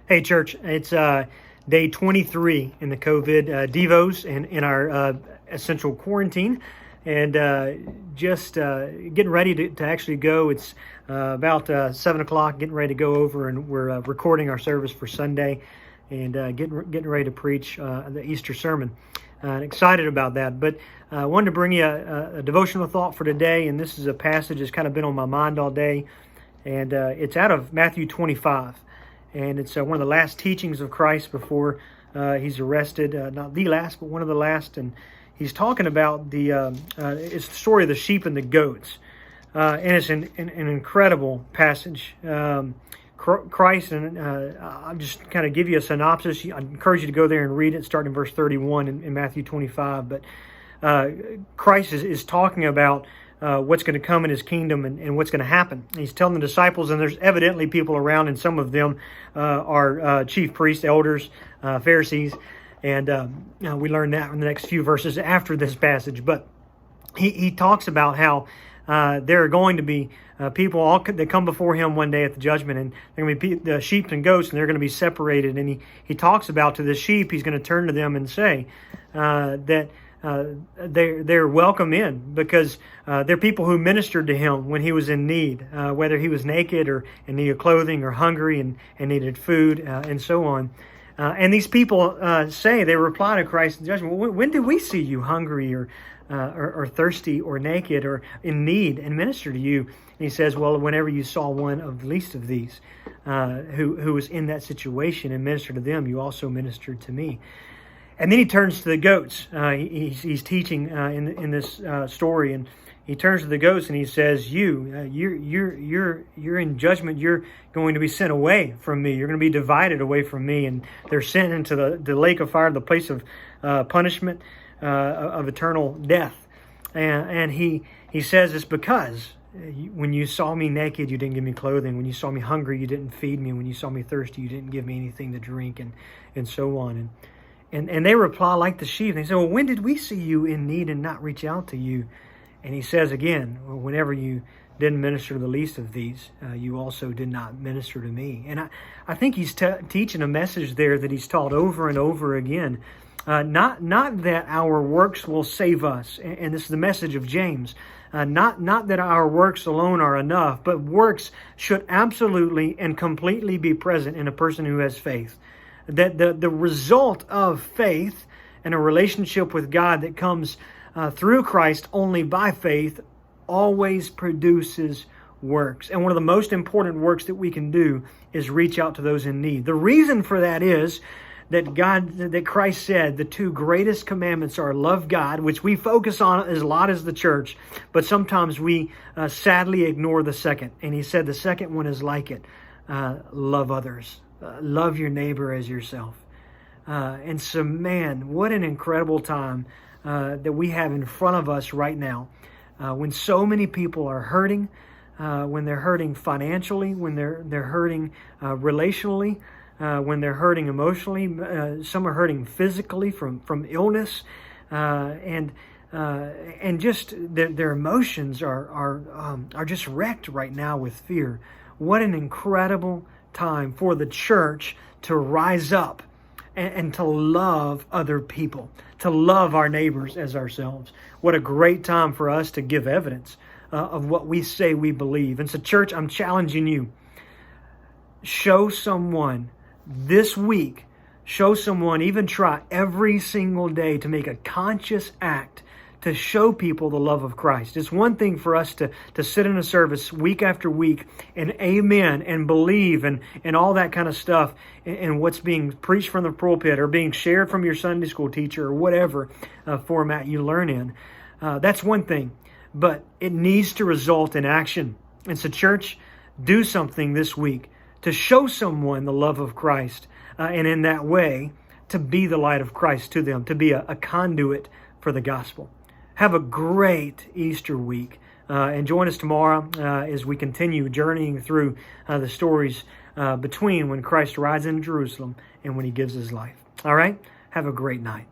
Hey, church, it's day 23 in the COVID Devos and in our essential quarantine, and just getting ready to actually go. It's about 7 o'clock, getting ready to go over, and we're recording our service for Sunday and getting ready to preach the Easter sermon. Excited about that, but I wanted to bring you a devotional thought for today, and this is a passage that's kind of been on my mind all day, and it's out of Matthew 25. And it's one of the last teachings of Christ before he's arrested. Not the last, but one of the last. And he's talking about it's the story of the sheep and the goats. And it's an incredible passage. Christ, and I'll just kind of give you a synopsis. I encourage you to go there and read it, starting in verse 31 in Matthew 25. But Christ is talking about what's going to come in his kingdom and what's going to happen. He's telling the disciples, and there's evidently people around, and some of them are chief priests, elders, Pharisees, and we learn that in the next few verses after this passage. But he talks about how there are going to be people that come before him one day at the judgment, and they're going to be the sheep and goats, and they're going to be separated. And he talks about, to the sheep, he's going to turn to them and say that they're welcome in, because they're people who ministered to him when he was in need, whether he was naked or in need of clothing or hungry and needed food, and so on. And these people they reply to Christ in judgment, well, when did we see you hungry or thirsty or naked or in need and minister to you? And he says, well, whenever you saw one of the least of these who was in that situation and ministered to them, you also ministered to me. And then he turns to the goats. He's teaching in this story, and he turns to the goats and he says, "You're in judgment. You're going to be sent away from me. You're going to be divided away from me." And they're sent into the lake of fire, the place of punishment, of eternal death. And he says it's because when you saw me naked, you didn't give me clothing. When you saw me hungry, you didn't feed me. When you saw me thirsty, you didn't give me anything to drink, and so on. And they reply like the sheep. They say, well, when did we see you in need and not reach out to you? And he says again, well, whenever you didn't minister to the least of these, you also did not minister to me. And I think he's teaching a message there that he's taught over and over again. Not that our works will save us. And this is the message of James. Not that our works alone are enough, but works should absolutely and completely be present in a person who has faith. That the result of faith and a relationship with God that comes through Christ only by faith always produces works. And one of the most important works that we can do is reach out to those in need. The reason for that is that Christ said the two greatest commandments are love God, which we focus on as a lot as the church, but sometimes we sadly ignore the second. And he said the second one is like it, love others. Love your neighbor as yourself. And so, man, what an incredible time that we have in front of us right now, when so many people are hurting, when they're hurting financially, when they're hurting relationally, when they're hurting emotionally. Some are hurting physically from illness, and just their emotions are just wrecked right now with fear. What an incredible time for the church to rise up and to love other people, to love our neighbors as ourselves. What a great time for us to give evidence of what we say we believe. And so, church, I'm challenging you. Show someone this week, even try every single day to make a conscious act to show people the love of Christ. It's one thing for us to sit in a service week after week and amen and believe and all that kind of stuff and what's being preached from the pulpit or being shared from your Sunday school teacher or whatever format you learn in. That's one thing, but it needs to result in action. And so, church, do something this week to show someone the love of Christ, and in that way to be the light of Christ to them, to be a conduit for the gospel. Have a great Easter week. And join us tomorrow as we continue journeying through the stories between when Christ rides in Jerusalem and when he gives his life. All right? Have a great night.